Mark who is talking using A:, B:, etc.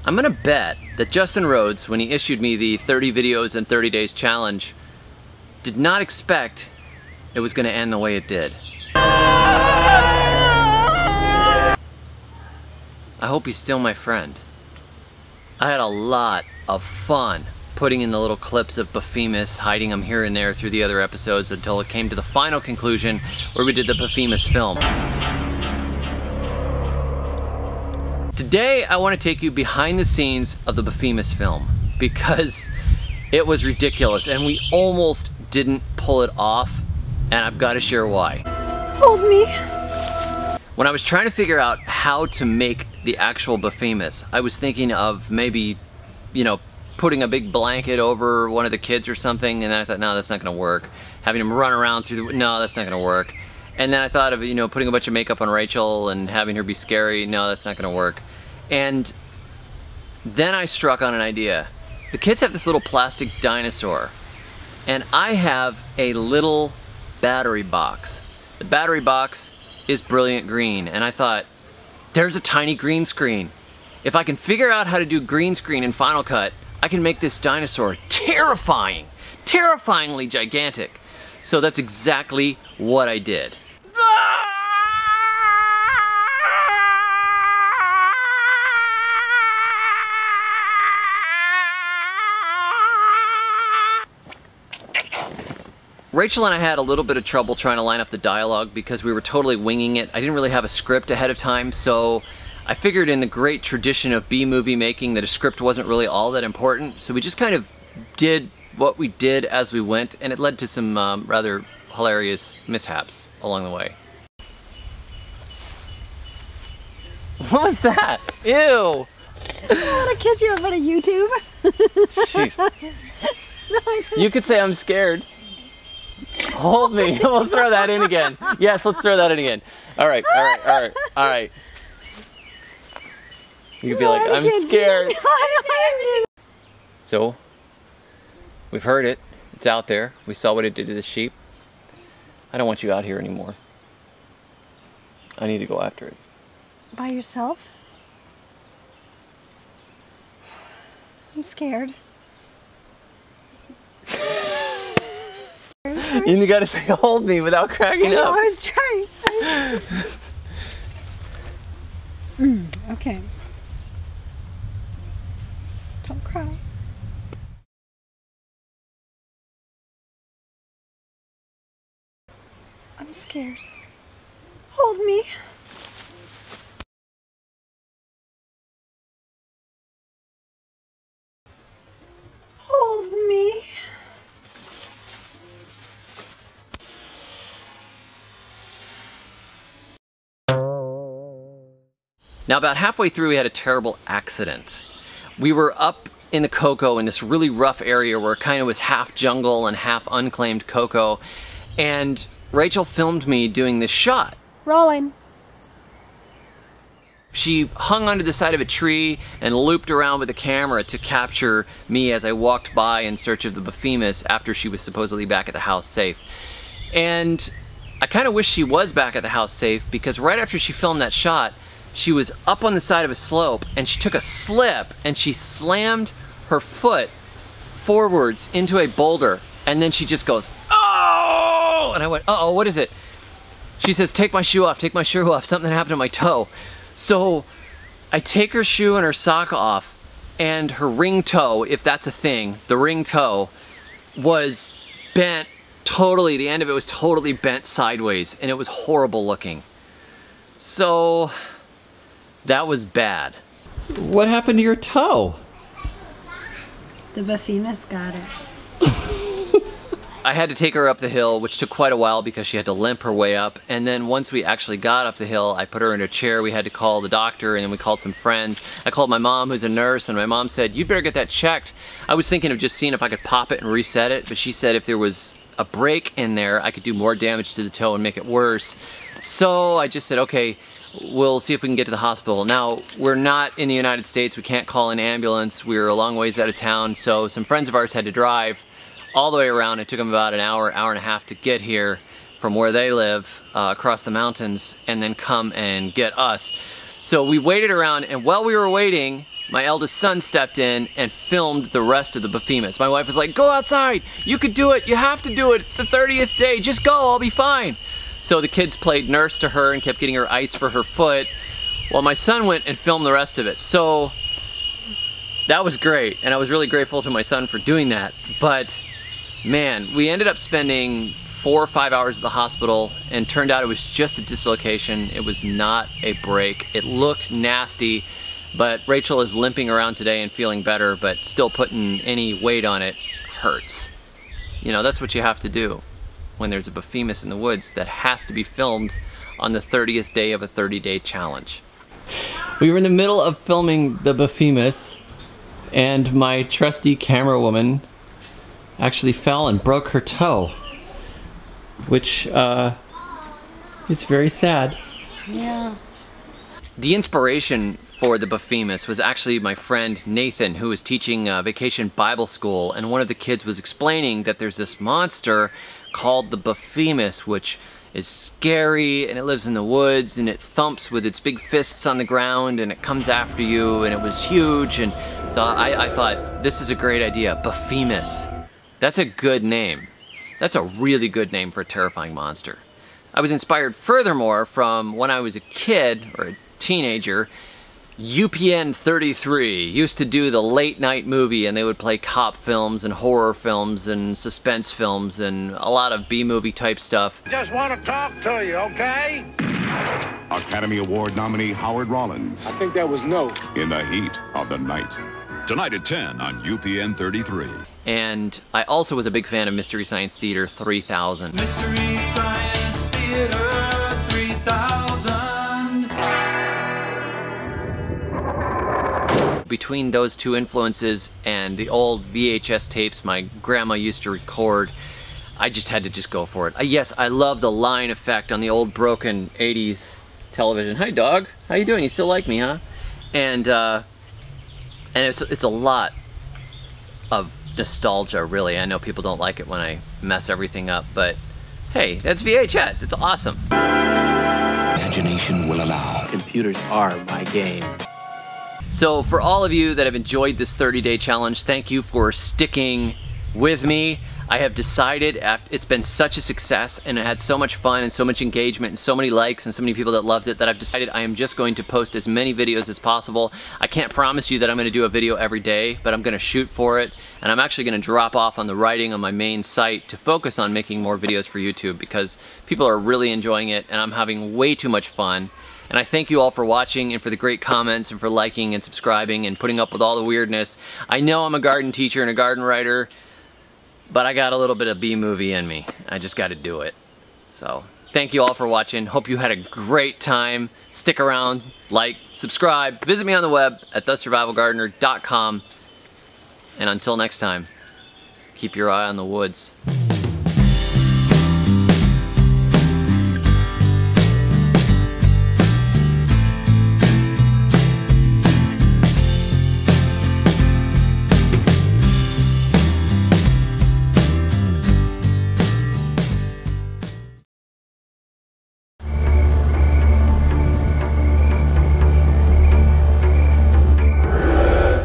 A: I'm gonna bet that Justin Rhodes, when he issued me the 30 videos in 30 days challenge, did not expect it was gonna end the way it did. I hope he's still my friend. I had a lot of fun putting in the little clips of Baphemus, hiding them here and there through the other episodes until it came to the final conclusion where we did the Baphemus film. Today I want to take you behind the scenes of the Baphemus film because it was ridiculous and we almost didn't pull it off, and I've got to share why.
B: Hold me.
A: When I was trying to figure out how to make the actual Baphemus, I was thinking of maybe, you know, putting a big blanket over one of the kids or something, and then I thought, no, that's not gonna work. Having him run around through the, no, that's not gonna work. And then I thought of, you know, putting a bunch of makeup on Rachel and having her be scary, no, that's not gonna work. And then I struck on an idea. The kids have this little plastic dinosaur, and I have a little battery box. The battery box is brilliant green, and I thought, there's a tiny green screen. If I can figure out how to do green screen in Final Cut, I can make this dinosaur terrifying, terrifyingly gigantic. So that's exactly what I did. Rachel and I had a little bit of trouble trying to line up the dialogue because we were totally winging it. I didn't really have a script ahead of time, so I figured in the great tradition of B-movie making that a script wasn't really all that important, so we just kind of did what we did as we went, and it led to some rather hilarious mishaps along the way. What was that? Ew!
B: I want to kiss you in front of YouTube.
A: Jeez. You could say I'm scared. Hold me. We'll throw that in again. Yes, let's throw that in again. All right, all right, all right, all right. You could be like, I'm scared. So, we've heard it. It's out there. We saw what it did to the sheep. I don't want you out here anymore. I need to go after it.
B: By yourself? I'm scared.
A: You gotta say, hold me without cracking up.
B: I was trying. Okay. Don't cry. I'm scared. Hold me. Hold me.
A: Now about halfway through we had a terrible accident. We were up in the cocoa in this really rough area where it kind of was half jungle and half unclaimed cocoa, and Rachel filmed me doing this shot.
B: Rolling.
A: She hung onto the side of a tree and looped around with the camera to capture me as I walked by in search of the Baphemus after she was supposedly back at the house safe. And I kind of wish she was back at the house safe, because right after she filmed that shot, she was up on the side of a slope and she took a slip and she slammed her foot forwards into a boulder, and then she just goes, oh! And I went, uh-oh, what is it? She says, take my shoe off, something happened to my toe. So I take her shoe and her sock off, and her ring toe, if that's a thing, the ring toe was bent totally, the end of it was totally bent sideways, and it was horrible looking. So that was bad. What happened to your toe?
B: The Baphemus got it.
A: I had to take her up the hill, which took quite a while because she had to limp her way up. And then once we actually got up the hill, I put her in a chair. We had to call the doctor, and then we called some friends. I called my mom, who's a nurse, and my mom said, you'd better get that checked. I was thinking of just seeing if I could pop it and reset it, but she said if there was a break in there, I could do more damage to the toe and make it worse. So I just said, okay, we'll see if we can get to the hospital. Now, we're not in the United States. We can't call an ambulance. We're a long ways out of town, so some friends of ours had to drive all the way around. It took them about an hour, hour and a half to get here from where they live, across the mountains, and then come and get us. So we waited around, and while we were waiting, my eldest son stepped in and filmed the rest of the Baphemus. My wife was like, go outside, you could do it, you have to do it, it's the 30th day, just go, I'll be fine. So the kids played nurse to her and kept getting her ice for her foot, while my son went and filmed the rest of it. So that was great, and I was really grateful to my son for doing that. But man, we ended up spending 4 or 5 hours at the hospital, and turned out it was just a dislocation. It was not a break. It looked nasty, but Rachel is limping around today and feeling better, but still putting any weight on it hurts. You know, that's what you have to do when there's a Baphemus in the woods that has to be filmed on the 30th day of a 30-day challenge. We were in the middle of filming the Baphemus, and my trusty camera woman actually fell and broke her toe, which is very sad.
B: Yeah.
A: The inspiration for the Baphemus was actually my friend Nathan, who was teaching Vacation Bible School, and one of the kids was explaining that there's this monster called the Baphemus, which is scary, and it lives in the woods, and it thumps with its big fists on the ground, and it comes after you, and it was huge. And so I thought, this is a great idea, Baphemus. That's a good name. That's a really good name for a terrifying monster. I was inspired furthermore from when I was a kid, or a teenager. UPN 33 used to do the late night movie, and they would play cop films and horror films and suspense films and a lot of B-movie type stuff.
C: Just want to talk to you, okay?
D: Academy Award nominee Howard Rollins.
C: I think that was no.
D: In the heat of the night. Tonight at 10 on UPN 33.
A: And I also was a big fan of Mystery Science Theater 3000.
E: Mystery Science Theater 3000.
A: Between those two influences and the old VHS tapes my grandma used to record, I just had to just go for it. Yes, I love the line effect on the old broken 80s television. Hi dog, how you doing? You still like me, huh? And it's a lot of nostalgia, really. I know people don't like it when I mess everything up, but hey, that's VHS, it's awesome.
F: Imagination will allow.
G: Computers are my game.
A: So for all of you that have enjoyed this 30-day challenge, thank you for sticking with me. I have decided, it's been such a success, and it had so much fun and so much engagement and so many likes and so many people that loved it, that I've decided I am just going to post as many videos as possible. I can't promise you that I'm going to do a video every day, but I'm going to shoot for it, and I'm actually going to drop off on the writing on my main site to focus on making more videos for YouTube, because people are really enjoying it and I'm having way too much fun. And I thank you all for watching and for the great comments and for liking and subscribing and putting up with all the weirdness. I know I'm a garden teacher and a garden writer, but I got a little bit of B-movie in me. I just got to do it. So thank you all for watching. Hope you had a great time. Stick around, like, subscribe. Visit me on the web at thesurvivalgardener.com. And until next time, keep your eye on the woods.